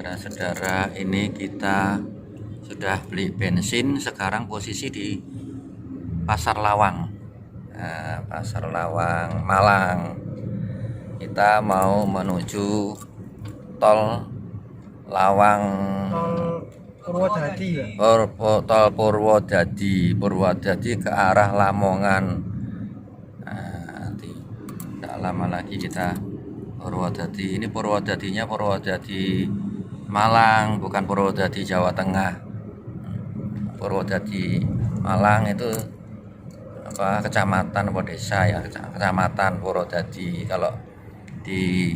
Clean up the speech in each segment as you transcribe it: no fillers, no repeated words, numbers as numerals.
Saudara-saudara, ini kita sudah beli bensin. Sekarang posisi di Pasar Lawang, Pasar Lawang, Malang. Kita mau menuju tol Lawang, Purwodadi ya? tol Purwodadi ke arah Lamongan. Nanti tidak lama lagi kita Purwodadi. Ini Purwodadinya Purwodadi Malang, bukan Purwodadi Jawa Tengah. Purwodadi Malang itu kecamatan atau desa ya, kecamatan Purwodadi. Kalau di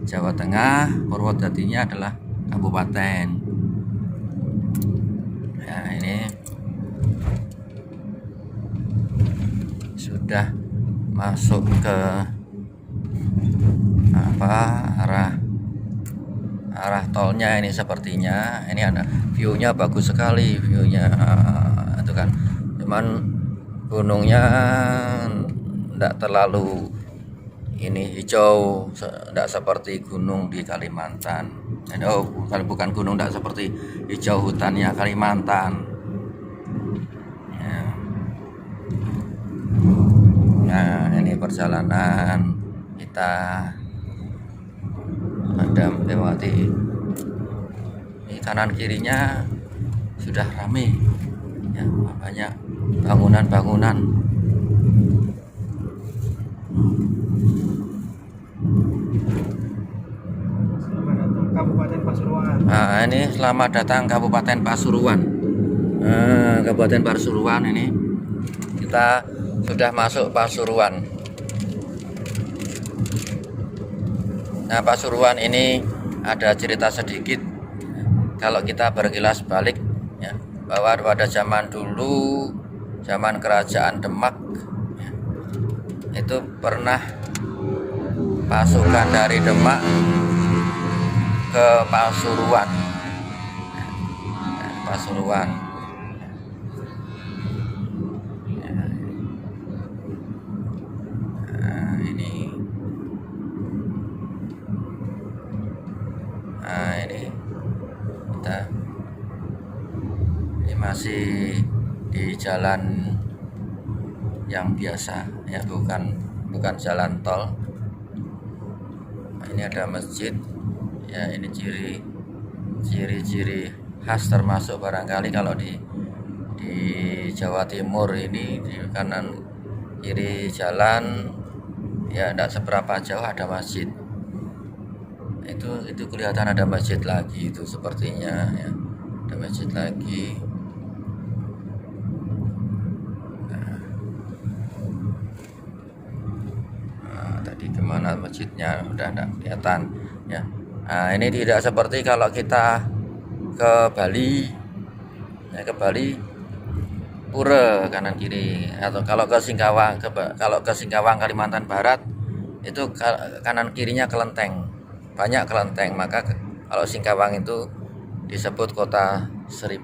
Jawa Tengah, Purwodadinya adalah kabupaten. Ya, ini sudah masuk ke arah tolnya ini sepertinya. Ini ada view-nya bagus sekali, view-nya itu kan. Cuman gunungnya tidak terlalu ini hijau, tidak seperti gunung di Kalimantan. Bukan gunung, tidak seperti hijau hutannya Kalimantan. Ya. Nah, ini perjalanan kita ada melewati ini, kanan kirinya sudah ramai ya, banyak bangunan-bangunan. Selamat datang Kabupaten Pasuruan. Nah, ini selamat datang Kabupaten Pasuruan. Kabupaten Pasuruan ini kita sudah masuk Pasuruan. Nah, Pasuruan ini ada cerita sedikit. Kalau kita berkilas balik ya, bahwa pada zaman dulu, zaman Kerajaan Demak ya, itu pernah pasukan dari Demak ke Pasuruan. Pasuruan. Ini kita masih di jalan yang biasa ya, bukan jalan tol. Ini ada masjid ya, ini ciri-ciri khas, termasuk barangkali kalau di Jawa Timur ini di kanan kiri jalan ya, tidak seberapa jauh ada masjid. Itu kelihatan ada masjid lagi, itu sepertinya ya, ada masjid lagi. Tadi kemana masjidnya udah tidak kelihatan ya. Nah, ini tidak seperti kalau kita ke Bali ya, ke Bali pura kanan kiri, atau kalau ke Singkawang Kalimantan Barat itu kanan kirinya kelenteng, banyak kelenteng. Maka kalau Singkawang itu disebut kota 1000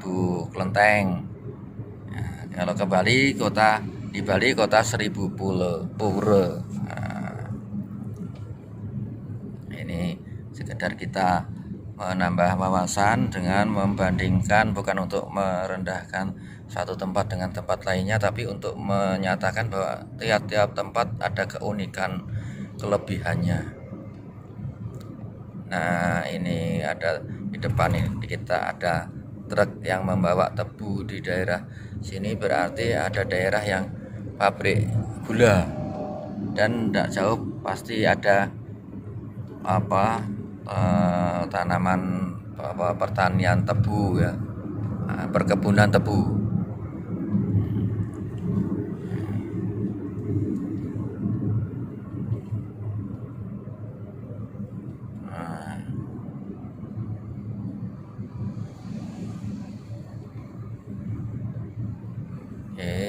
kelenteng ya, kalau ke Bali kota 1000 pura. Nah, ini sekedar kita menambah wawasan dengan membandingkan, bukan untuk merendahkan satu tempat dengan tempat lainnya, tapi untuk menyatakan bahwa tiap-tiap tempat ada keunikan, kelebihannya. Nah, ini ada di depan ini kita ada truk yang membawa tebu. Di daerah sini berarti ada daerah yang pabrik gula, dan tidak jauh pasti ada tanaman pertanian tebu ya, perkebunan tebu.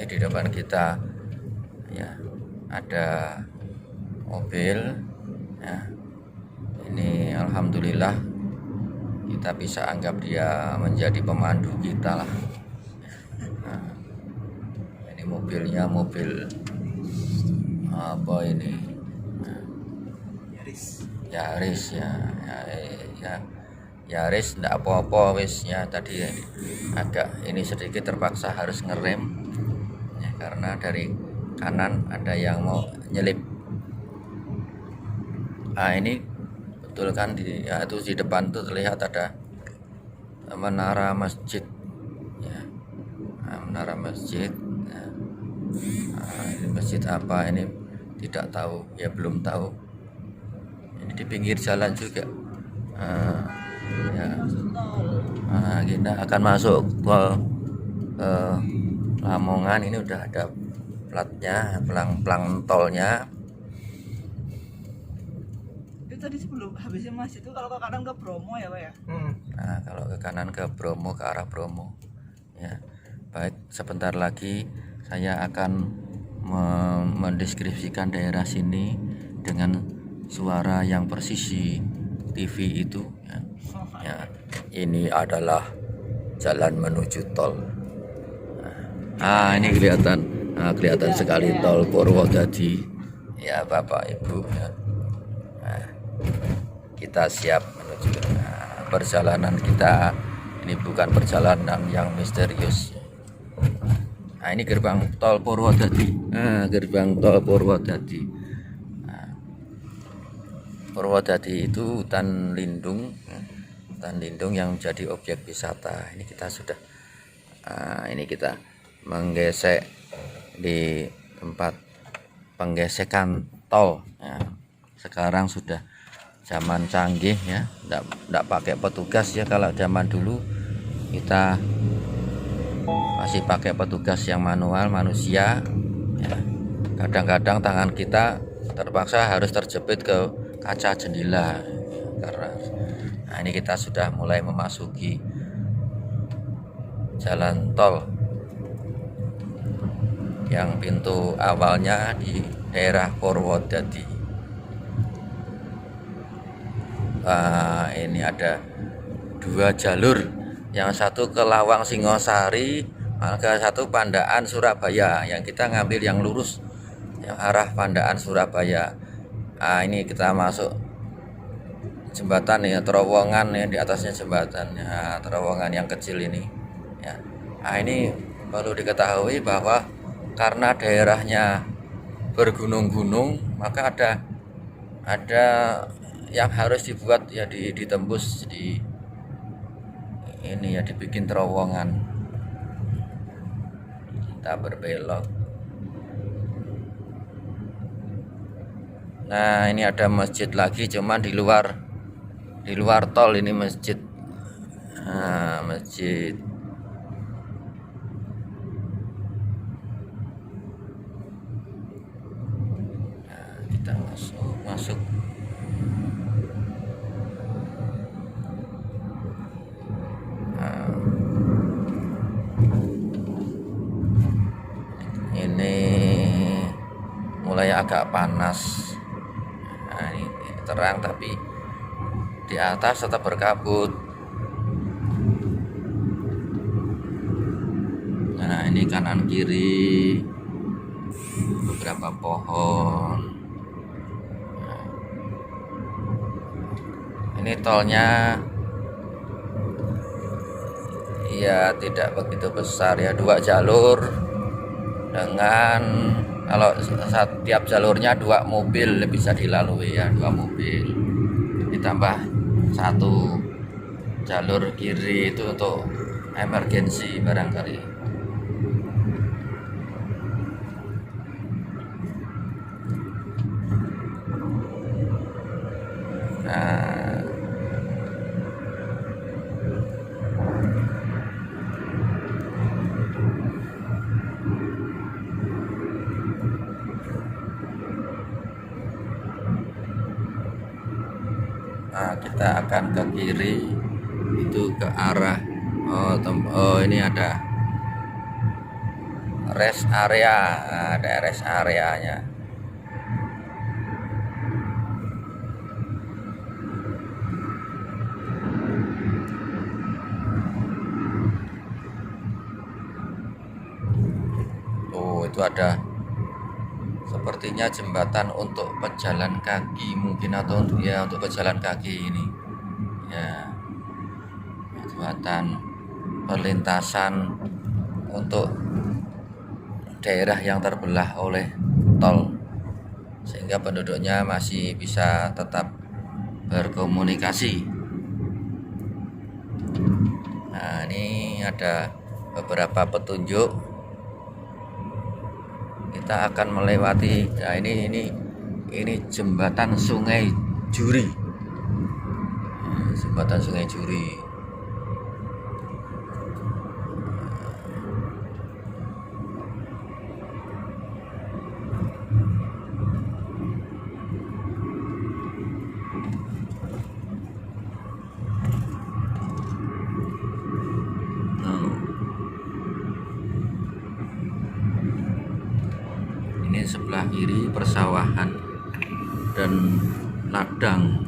Di depan kita ya ada mobil ya. Ini alhamdulillah kita bisa anggap dia menjadi pemandu kita lah. Nah, ini mobilnya mobil apa ini? Yaris ya, Yaris ndak apa-apa wis ya, tadi agak ini sedikit terpaksa harus ngerem ya, karena dari kanan ada yang mau nyelip. Ini betul kan ya, itu di depan tuh terlihat ada menara masjid ya. Menara masjid ya. Ini masjid apa ini tidak tahu ya, belum tahu. Ini di pinggir jalan juga ya. Kita akan masuk ke Lamongan. Ini udah ada platnya, pelang tolnya. Itu tadi sebelum habisnya Mas itu kalau ke kanan ke Bromo ya Pak ya? Nah, kalau ke kanan ke Bromo, ke arah Bromo ya. Baik, sebentar lagi saya akan mendeskripsikan daerah sini dengan suara yang persis di TV itu ya. Ya, ini adalah jalan menuju tol. Ini kelihatan sekali tol Purwodadi ya Bapak Ibu ya. Kita siap menuju perjalanan kita. Ini bukan perjalanan yang misterius. Ini gerbang tol Purwodadi. Gerbang tol Purwodadi. Purwodadi itu hutan lindung yang menjadi objek wisata. Ini kita sudah menggesek di tempat penggesekan tol ya. Sekarang sudah zaman canggih ya, enggak pakai petugas ya. Kalau zaman dulu kita masih pakai petugas yang manual, manusia ya. Kadang-kadang tangan kita terpaksa harus terjepit ke kaca jendela karena ini kita sudah mulai memasuki jalan tol yang pintu awalnya di daerah Purwodadi. Ini ada 2 jalur, yang satu ke Lawang Singosari, yang satu Pandaan Surabaya. Yang kita ngambil yang lurus yang arah Pandaan Surabaya. Ini kita masuk jembatan ya, terowongan ya, di atasnya jembatan ya, terowongan yang kecil ini ya. Ini perlu diketahui bahwa karena daerahnya bergunung-gunung, maka ada yang harus dibuat ya, ditembus di ini ya, dibikin terowongan. Kita berbelok. Nah, ini ada masjid lagi, cuman di luar tol ini masjid. Masjid. Kita masuk. Ini mulai agak panas. Ini terang tapi di atas tetap berkabut. Nah, ini kanan kiri beberapa pohon. Ini tolnya ya tidak begitu besar ya, 2 jalur dengan kalau setiap jalurnya 2 mobil bisa dilalui ya, 2 mobil ditambah 1 jalur kiri itu untuk emergensi barangkali. Kita akan ke kiri itu ke arah ini ada rest area, ada rest areanya. Itu ada sepertinya jembatan untuk pejalan kaki mungkin, atau untuk pejalan kaki ini ya. pembuatan perlintasan untuk daerah yang terbelah oleh tol, sehingga penduduknya masih bisa tetap berkomunikasi. Nah, ini ada beberapa petunjuk. Kita akan melewati. Nah, ini jembatan Sungai Juri. Nah, jembatan Sungai Juri. Ini sebelah kiri persawahan dan ladang,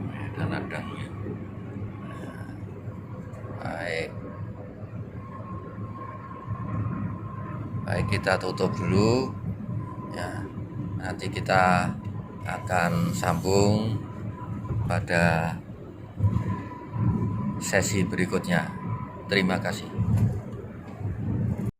ada ladangnya. Baik, kita tutup dulu ya. Nanti kita akan sambung pada sesi berikutnya. Terima kasih.